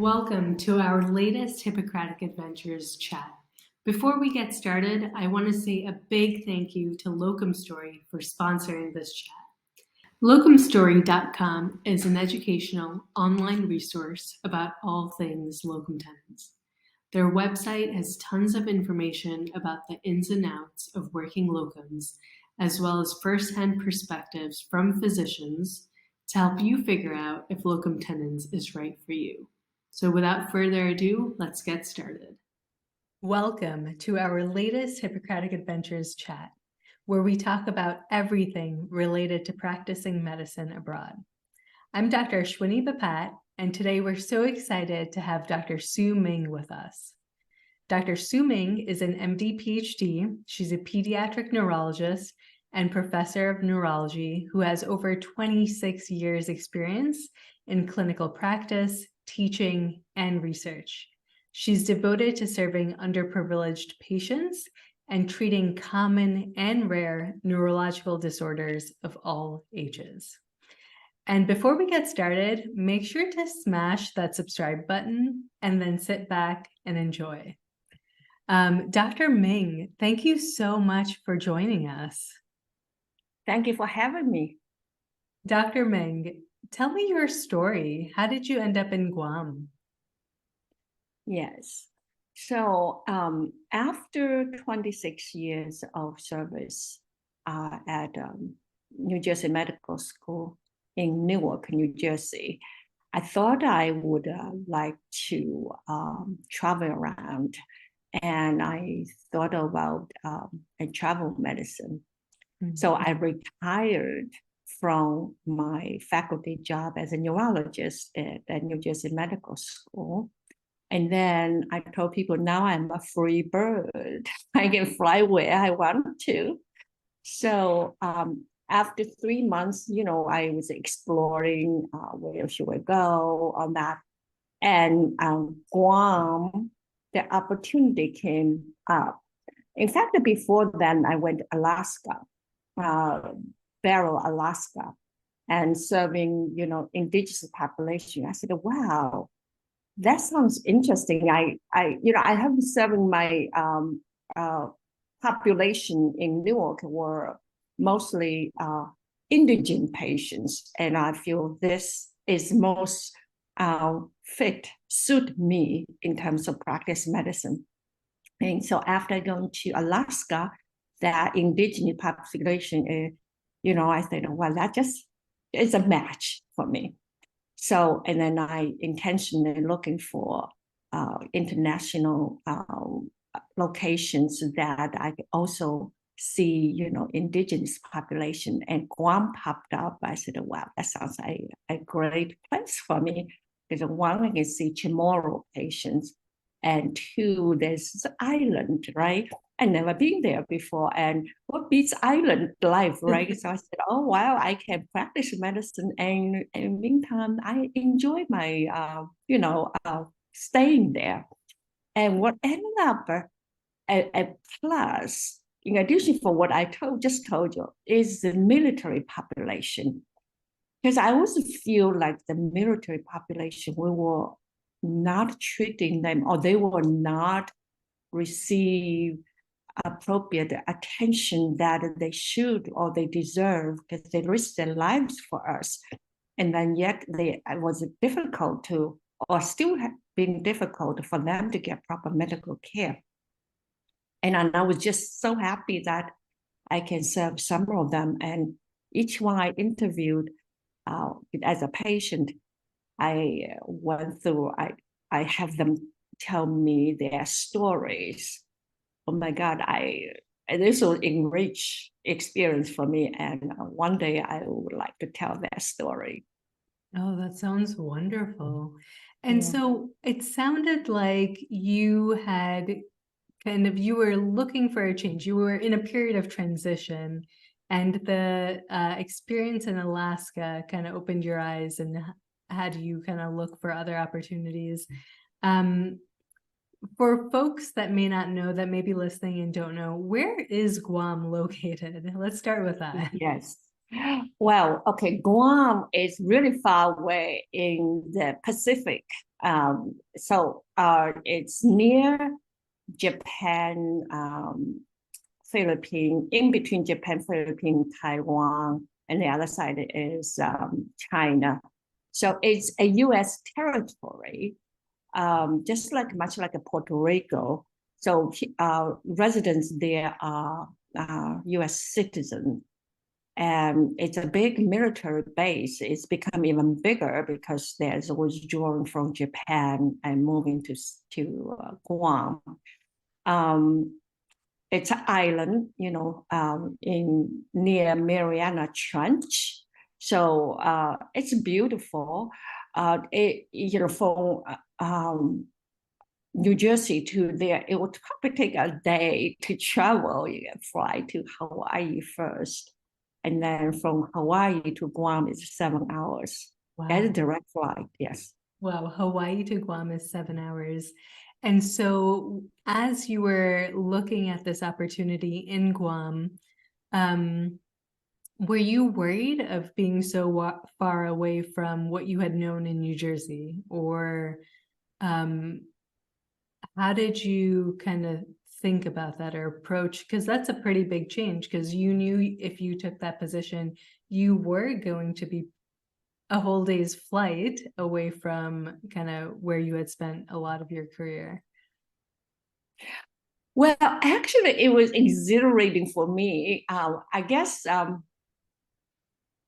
Welcome to our latest Hippocratic Adventures chat. Before we get started, I want to say a big thank you to Locum Story for sponsoring this chat. Locumstory.com is an educational online resource about all things locum tenens. Their website has tons of information about the ins and outs of working locums, as well as first-hand perspectives from physicians to help you figure out if locum tenens is right for you. So without further ado, let's get started. Welcome to our latest Hippocratic Adventures chat, where we talk about everything related to practicing medicine abroad. I'm Dr. Ashwini Bapat, and today we're so excited to have Dr. Su Ming with us. Dr. Su Ming is an MD PhD. She's a pediatric neurologist and professor of neurology who has over 26 years experience in clinical practice, teaching, and research. She's devoted to serving underprivileged patients and treating common and rare neurological disorders of all ages. And before we get started, make sure to smash that subscribe button and then sit back and enjoy. Dr. Ming, thank you so much for joining us. Thank you for having me. Dr. Ming, tell me your story. How did you end up in Guam? Yes. So after 26 years of service at New Jersey Medical School in Newark, New Jersey, I thought I would like to travel around. And I thought about travel medicine. Mm-hmm. So I retired from my faculty job as a neurologist at New Jersey Medical School. And then I told people, now I'm a free bird. I can fly where I want to. So after 3 months, I was exploring where should I go on that. And Guam, the opportunity came up. In fact, before then, I went to Alaska, Barrow, Alaska, and serving, indigenous population. I said, wow, that sounds interesting. I have been serving my population in Newark were mostly indigent patients, and I feel this is most suit me in terms of practice medicine. And so after going to Alaska, that indigenous population, I said, well, that just is a match for me. So, and then I intentionally looking for international locations that I could also see, indigenous population, and Guam popped up. I said, wow, that sounds like a great place for me. Because one, I can see Chamorro patients, and two, there's this island, right? I've never been there before, and what beats island life, right? So I said, oh, wow, I can practice medicine, and in the meantime, I enjoy my, staying there. And what ended up a plus, in addition for what I just told you, is the military population. Because I also feel like the military population, we were not treating them, or they will not receive appropriate attention that they should or they deserve, because they risk their lives for us. And then yet it was difficult to, or still being difficult for them to get proper medical care. And I was just so happy that I can serve some of them. And each one I interviewed as a patient, I went through, I have them tell me their stories. Oh my God, this was enriched experience for me. And one day I would like to tell their story. Oh, that sounds wonderful. And so it sounded like you had you were looking for a change. You were in a period of transition, and the experience in Alaska kind of opened your eyes and had you kind of look for other opportunities. For folks that may not know, that may be listening and don't know, where is Guam located? Let's start with that. Yes. Well, okay, Guam is really far away in the Pacific. So it's near Japan, Philippines, in between Japan, Philippines, Taiwan, and the other side is China. So it's a U.S. territory, just like much like a Puerto Rico. So residents there are U.S. citizens. And it's a big military base. It's become even bigger because there's always drawing from Japan and moving to Guam. Um, it's an island, in near Mariana Trench. So it's beautiful. From New Jersey to there, it would probably take a day to travel. You can fly to Hawaii first, and then from Hawaii to Guam is 7 hours. That's a Wow. direct flight, yes. Wow, Hawaii to Guam is 7 hours. And so, as you were looking at this opportunity in Guam, were you worried of being so far away from what you had known in New Jersey? Or how did you kind of think about that or approach? Because that's a pretty big change, because you knew if you took that position, you were going to be a whole day's flight away from kind of where you had spent a lot of your career. Well, actually, it was exhilarating for me. I guess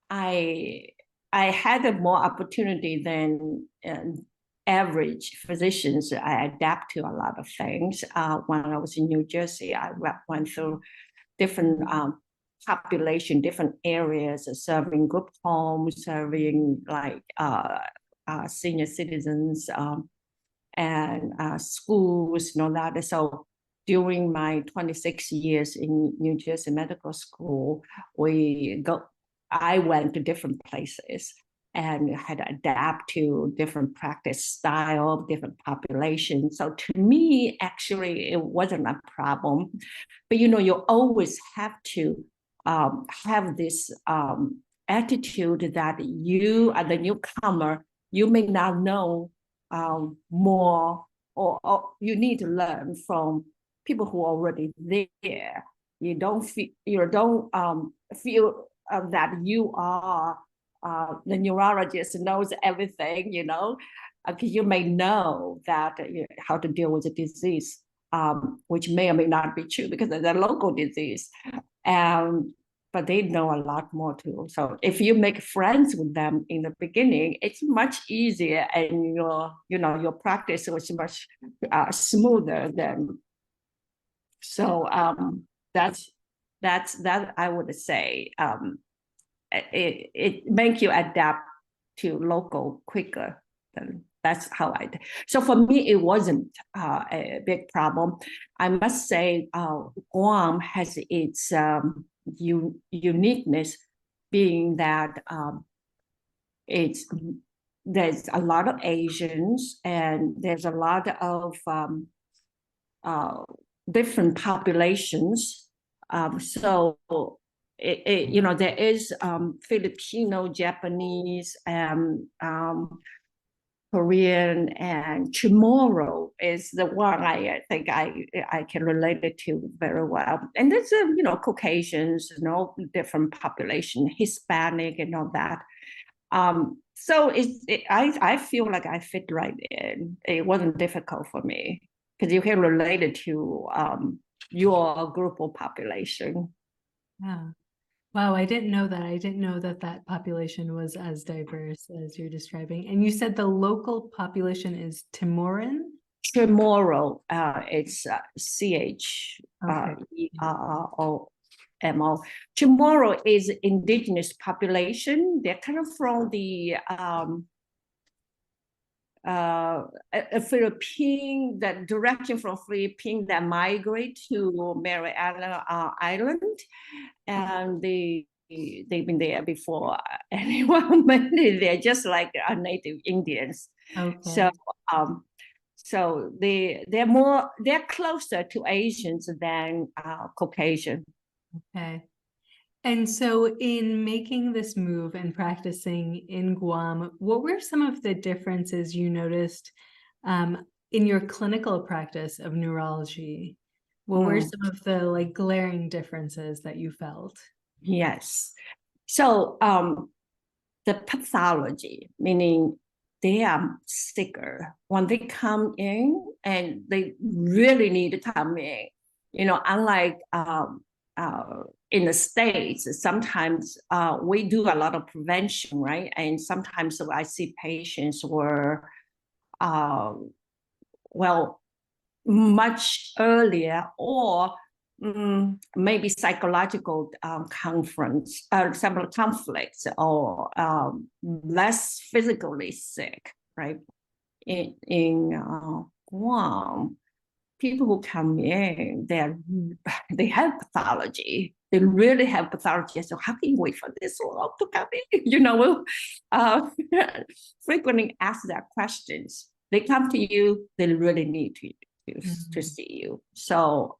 I had a more opportunity than average physicians. I adapt to a lot of things. When I was in New Jersey, I went through different population, different areas, serving group homes, serving like senior citizens, and schools, that. So during my 26 years in New Jersey Medical School, I went to different places and had to adapt to different practice style, different populations. So to me, actually, it wasn't a problem. But you always have to have this attitude that you are the newcomer. You may not know more, or you need to learn from people who are already there. You don't feel that you are the neurologist knows everything. Because you may know that how to deal with the disease, which may or may not be true because it's a local disease. But they know a lot more too. So if you make friends with them in the beginning, it's much easier, and your practice was much smoother than. So that's that I would say. It makes you adapt to local quicker. That's how I did. So for me, it wasn't a big problem. I must say, Guam has its uniqueness, being that there's a lot of Asians and there's a lot of different populations. So there is Filipino, Japanese, and Korean, and Chamorro is the one I think I can relate it to very well. And there's Caucasians, different population, Hispanic, and all that. So I feel like I fit right in. It wasn't difficult for me because you can relate it to your group of population. Yeah. Wow, I didn't know that. I didn't know that that population was as diverse as you're describing. And you said the local population is Timoran? Chamorro, it's CHERROMO. Chamorro is indigenous population. They're kind of from the Philippines, that direction from Philippines that migrate to Mariana Island, and they've been there before anyone went there, just like native Indians. Okay. So they're closer to Asians than Caucasian. Okay. And so in making this move and practicing in Guam, what were some of the differences you noticed in your clinical practice of neurology? What were Mm, some of the like glaring differences that you felt? yes. So the pathology, meaning they are sicker when they come in and they really need to come in. Unlike in the States, sometimes we do a lot of prevention, right? And sometimes I see patients were, uh, well, much earlier or maybe psychological some conflicts or less physically sick, right? In Guam, people who come in, they have pathology. They really have pathology. So how can you wait for this long to come in? We'll uh, frequently ask that questions. They come to you, they really need to see you. So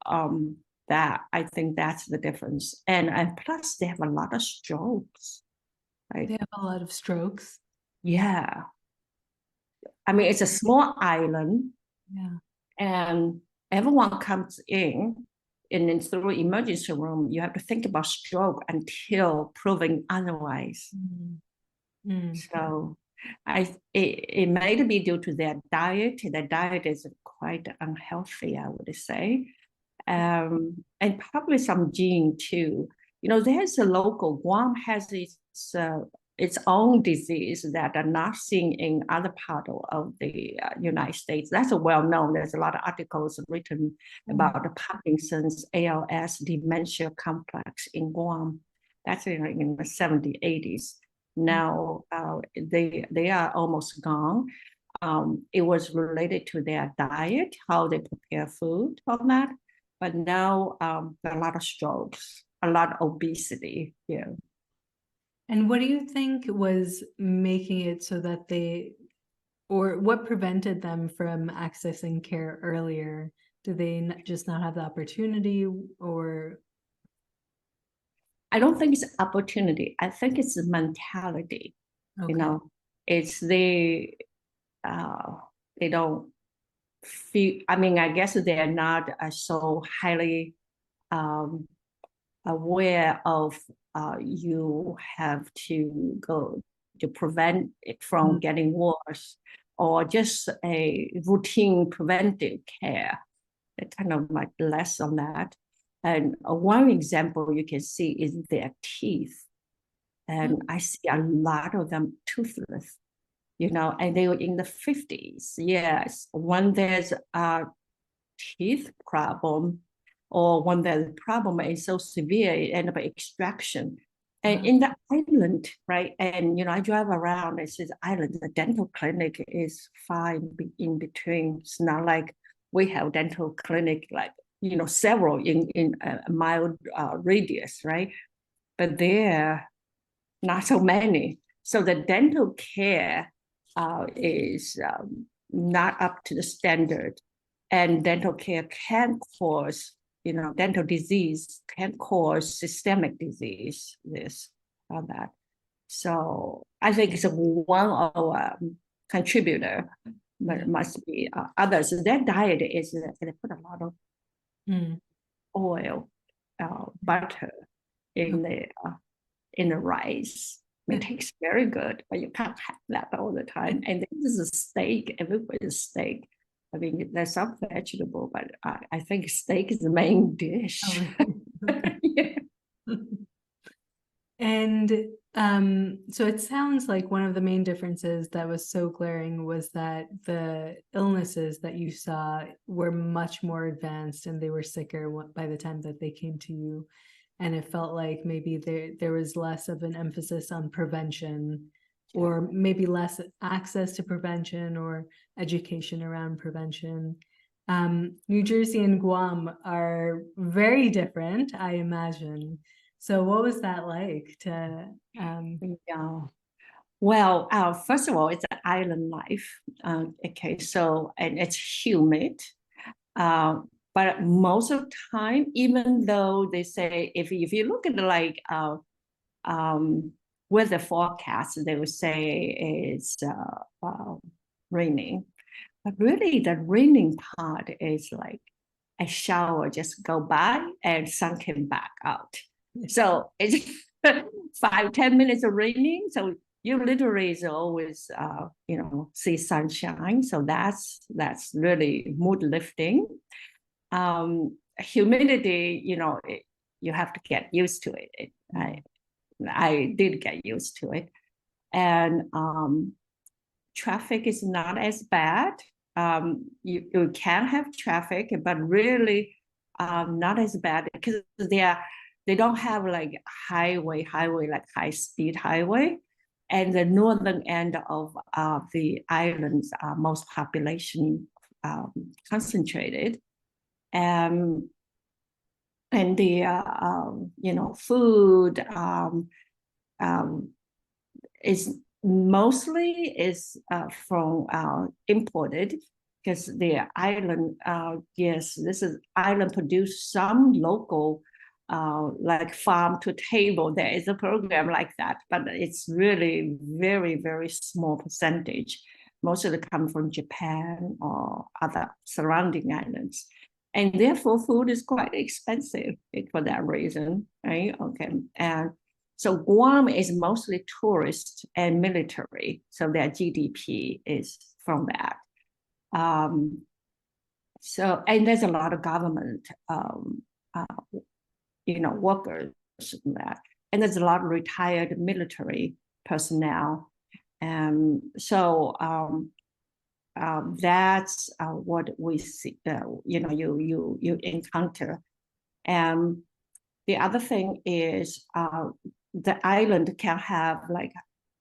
that I think that's the difference. And plus they have a lot of strokes, right? They have a lot of strokes. Yeah. I mean, it's a small island. Yeah. And everyone comes in and through emergency room, you have to think about stroke until proven otherwise. Mm. So it may be due to their diet. Their diet is quite unhealthy, I would say. And probably some gene too. There's a local, Guam has its own disease that are not seen in other part of the United States. That's a well known. There's a lot of articles written about the Parkinson's, ALS, dementia complex in Guam. That's in the 70s, 80s. Now they are almost gone. It was related to their diet, how they prepare food on that. But now there are a lot of strokes, a lot of obesity. Yeah. And what do you think was making it so that or what prevented them from accessing care earlier? Did they just not have the opportunity, or? I don't think it's opportunity. I think it's the mentality. Okay. It's they don't feel. I mean, I guess they are not so highly um, aware of you have to go to prevent it from getting worse, or just a routine preventive care. They kind of like less on that. And one example you can see is their teeth. And I see a lot of them toothless, and they were in the 50s. Yes, when there's a teeth problem, or when the problem is so severe, it ends up extraction. And in the island, right? And I drive around. It says island. The dental clinic is fine in between. It's not like we have dental clinic like several in a mile radius, right? But there, not so many. So the dental care is not up to the standard, and dental care can cause, dental disease can cause systemic disease, this or that. So I think it's one of contributor, but it must be others. Their diet is they put a lot of oil, butter in the rice. It tastes very good, but you can't have that all the time. And this is a steak. Everybody's steak. I mean, there's some vegetable, but I think steak is the main dish. Yeah. And so it sounds like one of the main differences that was so glaring was that the illnesses that you saw were much more advanced and they were sicker by the time that they came to you. And it felt like maybe there was less of an emphasis on prevention, or maybe less access to prevention or education around prevention. New Jersey and Guam are very different, I imagine. So what was that like to Yeah. Well, first of all, it's an island life. Okay, so and it's humid, uh, But most of the time, even though they say, if you look at like weather forecast, they would say it's raining. But really, the raining part is like a shower just go by and sun came back out. So it's 5-10 minutes of raining. So you literally is always see sunshine. So that's really mood lifting. Humidity, you have to get used to it. I did get used to it. And traffic is not as bad. You can have traffic, but really not as bad because they don't have like highway like high-speed highway. And the northern end of the islands are most population concentrated. And the food is mostly from imported because the island, yes, this is island produce some local like farm to table. There is a program like that, but it's really very, very small percentage. Most of it come from Japan or other surrounding islands. And therefore, food is quite expensive for that reason, right? Okay, and so Guam is mostly tourist and military, so their GDP is from that. So, and there's a lot of government, workers in that, and there's a lot of retired military personnel, and so that's what we see. You encounter, and the other thing is the island can have like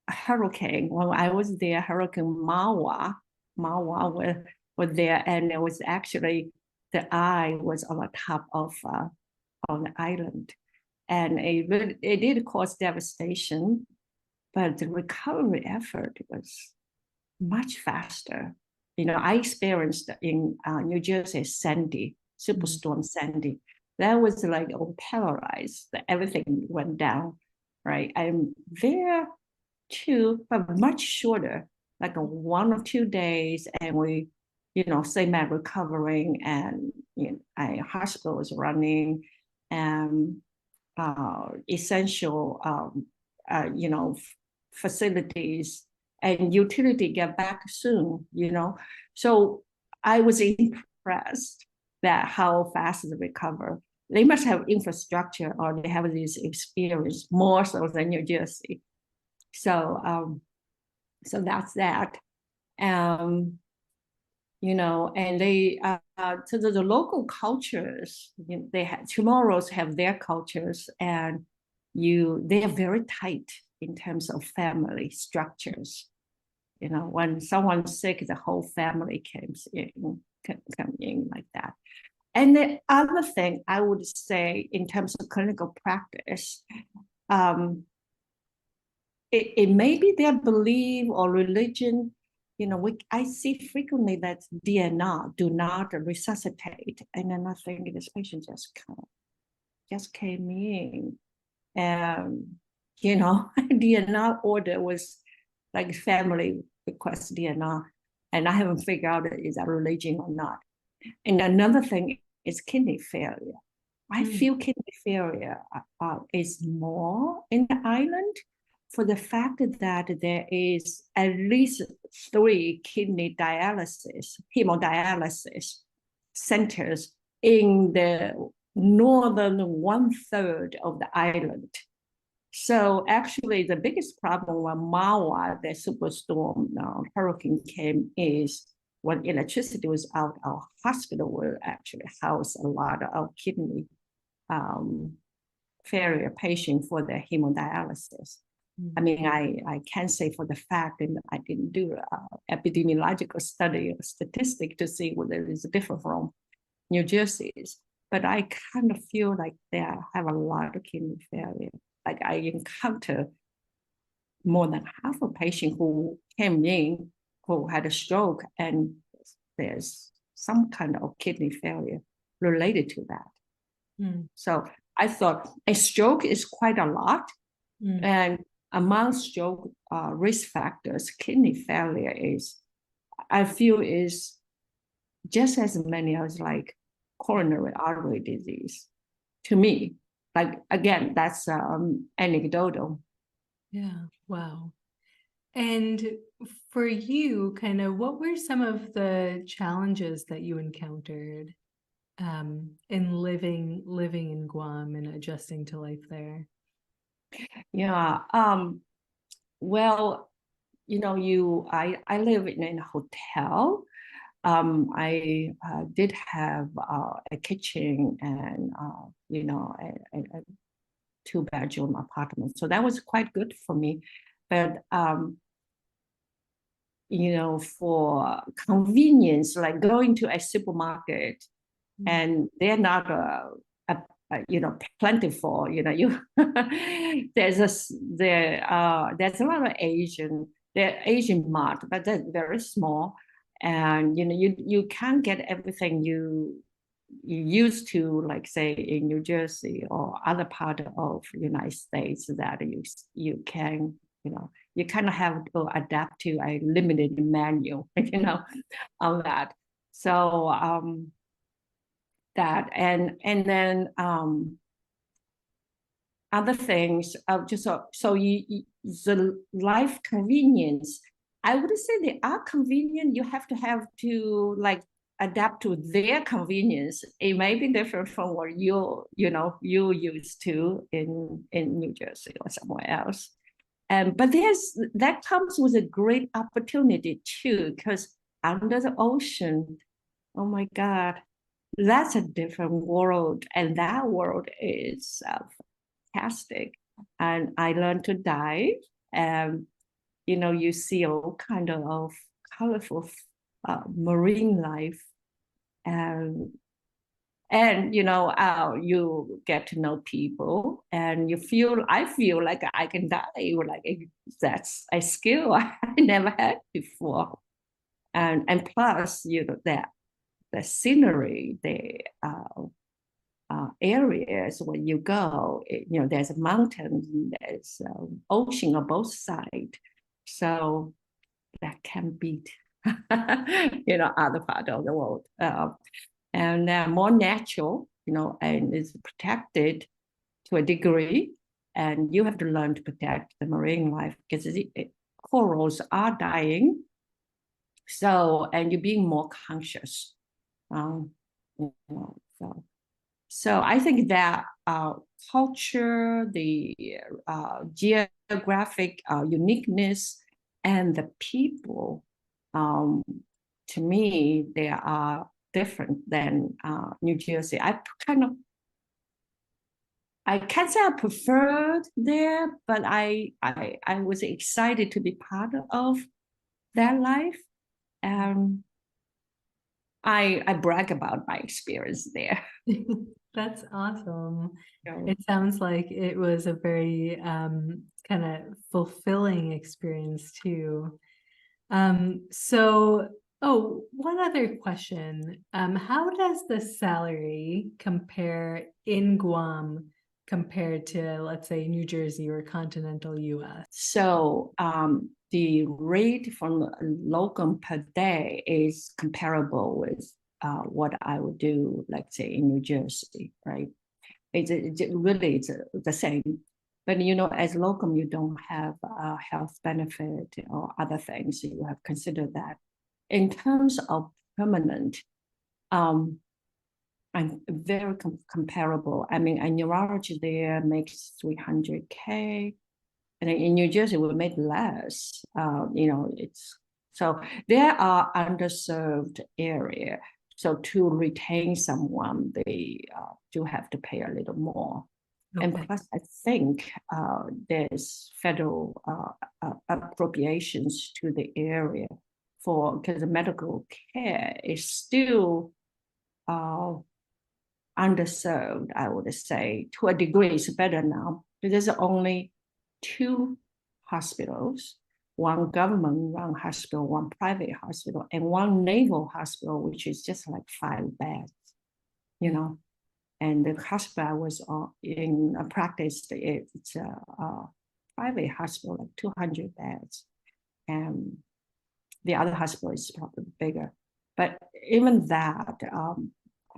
a hurricane. When I was there, Hurricane Mawa was there, and it was actually the eye was on the top of the island, and it did cause devastation, but the recovery effort was much faster. I experienced in New Jersey Sandy, Superstorm Sandy. That was like terrorized. Everything went down, right? I'm there too, but much shorter, like 1 or 2 days, and we, same at recovering, and hospital was running, and essential, facilities and utility get back soon. So I was impressed that how fast they recover. They must have infrastructure, or they have this experience more so than New Jersey. So that's that. And they so the local cultures, they have tomorrows have their cultures, and they are very tight in terms of family structures. When someone's sick, the whole family comes in like that. And the other thing I would say in terms of clinical practice, it may be their belief or religion. I see frequently that DNR, do not resuscitate, and then I think this patient just came in, and DNR order was like family request DNR, and I haven't figured out is that religion or not. And another thing is kidney failure. I feel kidney failure is more in the island for the fact that there is at least 3 kidney hemodialysis centers in the northern 1/3 of the island. So actually, the biggest problem when Mawa, the superstorm hurricane came, is when electricity was out, our hospital will actually house a lot of kidney failure patients for their hemodialysis. I mean, I can't say for the fact, and I didn't do an epidemiological study or statistic to see whether it's different from New Jersey's, but I kind of feel like they have a lot of kidney failure. Like I encounter more than half a patient who came in who had a stroke, and there's some kind of kidney failure. related to that. Mm. So I thought a stroke is quite a lot. Mm. And among stroke risk factors, kidney failure I feel is just as many as like coronary artery disease to me. Like, again, that's anecdotal. Yeah. Wow. And for you, kind of, what were some of the challenges that you encountered in living in Guam and adjusting to life there? Yeah. Well, I live in a hotel. I did have a kitchen and a two-bedroom apartment, so that was quite good for me. But for convenience, like going to a supermarket, and they're not plentiful. There's there's a lot of they're Asian mart, but they're very small, and you can't get everything you used to, like say in New Jersey or other part of the United States, that you can, you kind of have to adapt to a limited menu, on that. So that and then other things, the life convenience, I would say they are convenient. You have to like adapt to their convenience. It may be different from what you used to in New Jersey or somewhere else. But that comes with a great opportunity too, because under the ocean, oh my God, that's a different world, and that world is fantastic. And I learned to dive, and you see all kind of colorful marine life, and you get to know people, and I feel like I can dive, like that's a skill I never had before. And plus, that the scenery, the areas when you go, there's a mountain, there's ocean on both sides, so that can beat other part of the world. And they're more natural, and it's protected to a degree, and you have to learn to protect the marine life because corals are dying. So, and you're being more conscious. So I think that culture, the geographic uniqueness, and the people, to me, they are different than New Jersey. I can't say I preferred there, but I was excited to be part of their life. I brag about my experience there. That's awesome. It sounds like it was a very kind of fulfilling experience too. One other question. How does the salary compare in Guam compared to, let's say, New Jersey or continental US? So the rate from locum per day is comparable with what I would do, like say in New Jersey, right? It's the same. But as locum, you don't have a health benefit or other things. You have considered that. In terms of permanent, I'm very comparable. I mean, a neurologist there makes 300K. And in New Jersey, we make less. So there are underserved area. So to retain someone, they do have to pay a little more. Okay. And plus, I think there's federal appropriations to the area because the medical care is still underserved, I would say. To a degree, it's better now. There's only 2 hospitals, one government-run hospital, one private hospital, and one naval hospital, which is just like 5 beds. you know. And the hospital I was in a practice, it's a private hospital, like 200 beds. And the other hospital is probably bigger. But even that,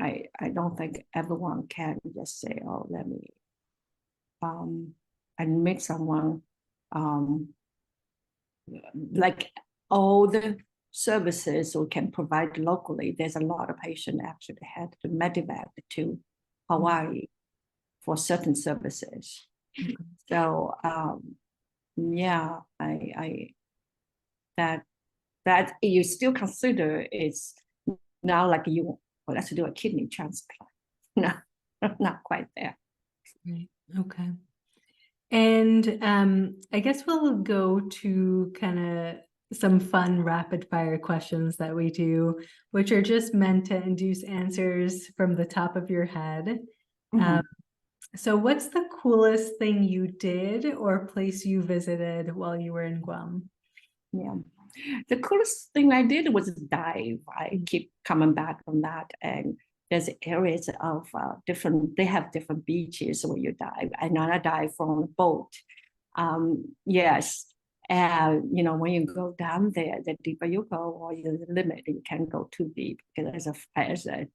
I don't think everyone can just say, oh, let me admit someone, like all the services we can provide locally. There's a lot of patients actually had to medevac to Hawaii for certain services. Okay. So yeah, I that you still consider is now like you, well, let's do a kidney transplant. No, not quite there. Right. Okay. And I guess we'll go to kind of some fun rapid fire questions that we do, which are just meant to induce answers from the top of your head. Mhm. So what's the coolest thing you did or place you visited while you were in Guam? Yeah. The coolest thing I did was dive. I keep coming back from that. And there's areas of they have different beaches where you dive. And I dive from a boat. Yes. And, when you go down there, the deeper you go, or the limit, you can't go too deep because as a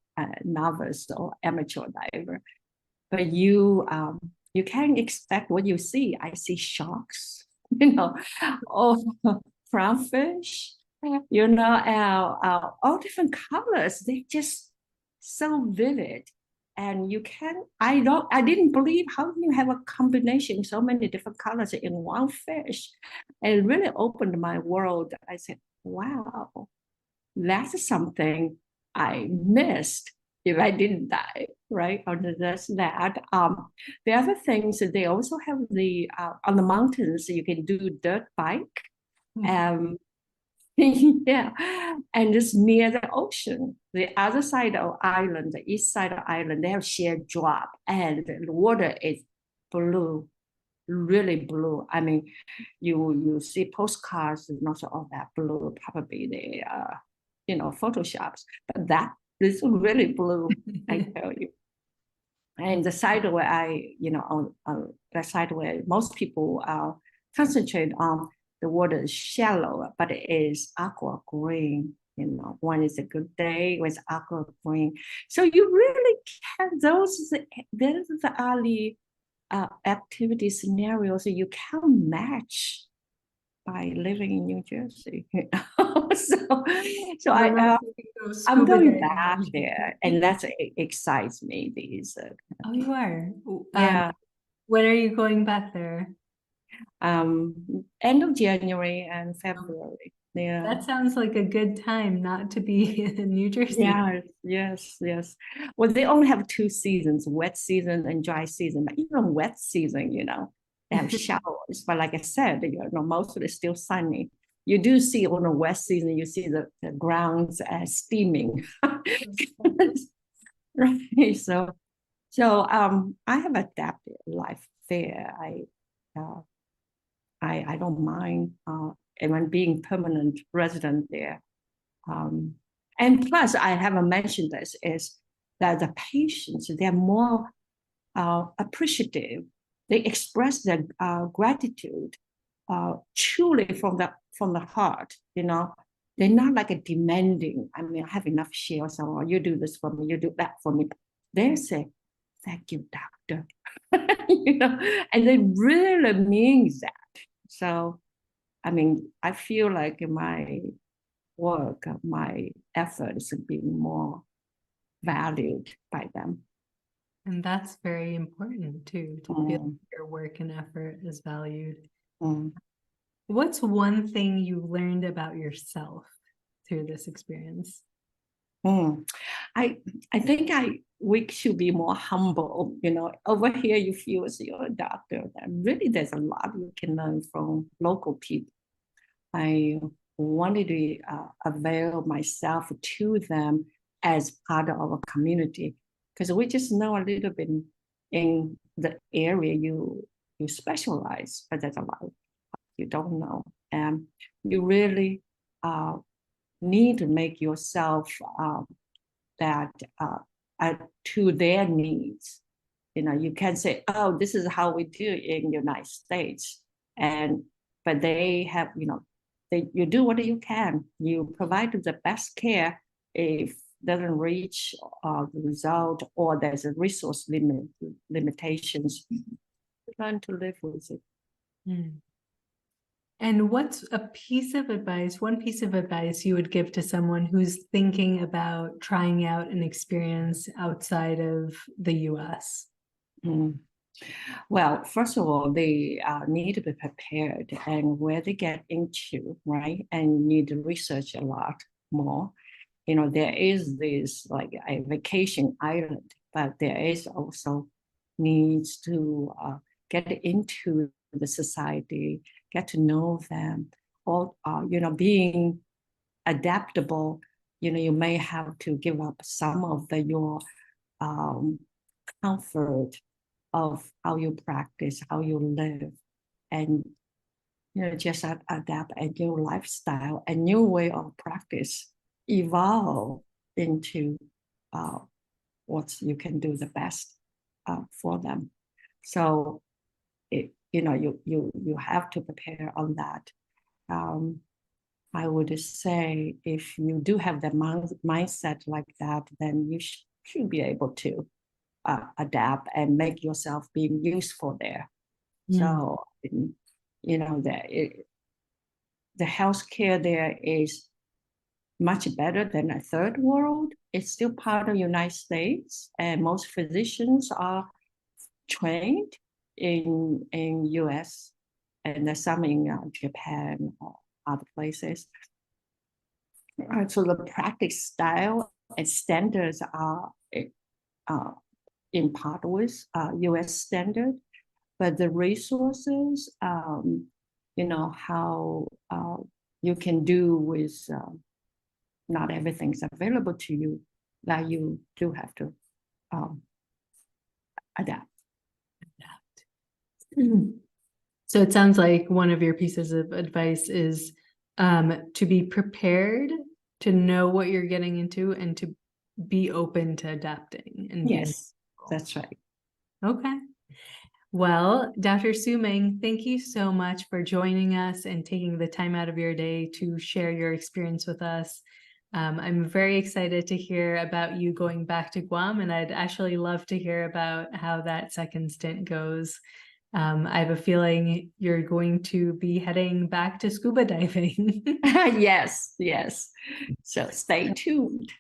novice or amateur diver. But you can't expect what you see. I see sharks, oh, crawfish, all different colors. They just so vivid. And I didn't believe how you have a combination, so many different colors in one fish. And it really opened my world. I said, wow, that's something I missed if I didn't die, right? Or that's that. The other things, they also have on the mountains, you can do dirt bike. Um, yeah, and it's near the ocean. The other side of island, the east side of island, they have sheer drop, and the water is blue, really blue. I mean, you see postcards, not all that blue. Probably they photoshops, but that is really blue. I tell you. And the side where on the side where most people concentrate on, the water is shallow, but it is aqua green. One is a good day with aqua green. So you really can, those are the activity scenarios that you can match by living in New Jersey. So I'm going back there, and that excites me. Oh, you are? Yeah. When are you going back there? End of January and February. Yeah. That sounds like a good time not to be in New Jersey. Yeah, yes. Well, they only have 2 seasons, wet season and dry season. But even wet season, they have showers. But like I said, mostly it's still sunny. You do see on the wet season, you see the grounds steaming. Right. So I have adapted life there. I don't mind even being permanent resident there. And plus, I haven't mentioned this, is that the patients, they're more appreciative. They express their gratitude truly from the heart. They're not like a demanding. I mean, I have enough share, so you do this for me, you do that for me. They say, "Thank you, doctor," and they really mean that. So, I mean, I feel like my work, my efforts being more valued by them. And that's very important too, to feel like your work and effort is valued. What's one thing you learned about yourself through this experience? I think we should be more humble. Over here you feel as you're a doctor. That really, there's a lot you can learn from local people. I wanted to avail myself to them as part of our community, because we just know a little bit in the area you specialize, but there's a lot you don't know, and you really need to make yourself that to their needs. You can say, oh, this is how we do it in the United States. But they have, you do what you can. You provide the best care. If doesn't reach the result, or there's a resource limitations, learn to live with it. Mm. And what's one piece of advice you would give to someone who's thinking about trying out an experience outside of the US? Mm. Well, first of all, they need to be prepared and where they get into, right? And need to research a lot more. There is this like a vacation island, but there is also needs to get into the society, get to know them, or being adaptable. You may have to give up some of your comfort of how you practice, how you live, and just adapt a new lifestyle, a new way of practice, evolve into what you can do the best for them. So you have to prepare on that. I would say if you do have the mindset like that, then you should be able to adapt and make yourself being useful there. So the healthcare there is much better than a third world. It's still part of the United States, and most physicians are trained in US, and there's some in Japan or other places. So the practice style and standards are in part with US standard, but the resources, how you can do with not everything's available to you, that you do have to adapt. So it sounds like one of your pieces of advice is to be prepared, to know what you're getting into, and to be open to adapting. And yes, that's right. Okay. Well, Dr. Su Ming, thank you so much for joining us and taking the time out of your day to share your experience with us. I'm very excited to hear about you going back to Guam, and I'd actually love to hear about how that second stint goes. I have a feeling you're going to be heading back to scuba diving. Yes. So stay tuned.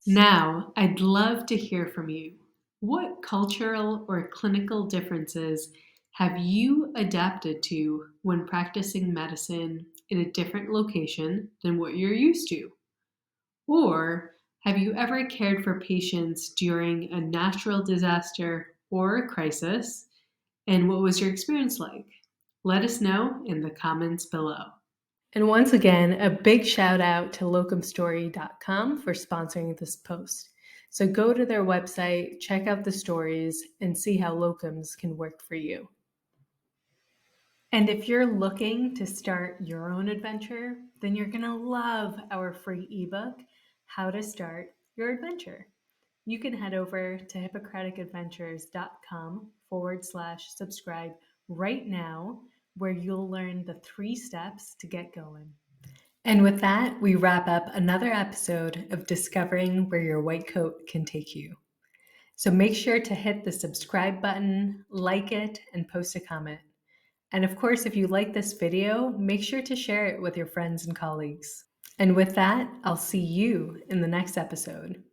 Now, I'd love to hear from you. What cultural or clinical differences have you adapted to when practicing medicine in a different location than what you're used to? Or have you ever cared for patients during a natural disaster or a crisis? And what was your experience like? Let us know in the comments below. And once again, a big shout out to locumstory.com for sponsoring this post. So go to their website, check out the stories, and see how locums can work for you. And if you're looking to start your own adventure, then you're going to love our free ebook, How to Start Your Adventure. You can head over to hippocraticadventures.com/subscribe right now, where you'll learn the 3 steps to get going. And with that, we wrap up another episode of Discovering Where Your White Coat Can Take You. So make sure to hit the subscribe button, like it, and post a comment. And of course, if you like this video, make sure to share it with your friends and colleagues. And with that, I'll see you in the next episode.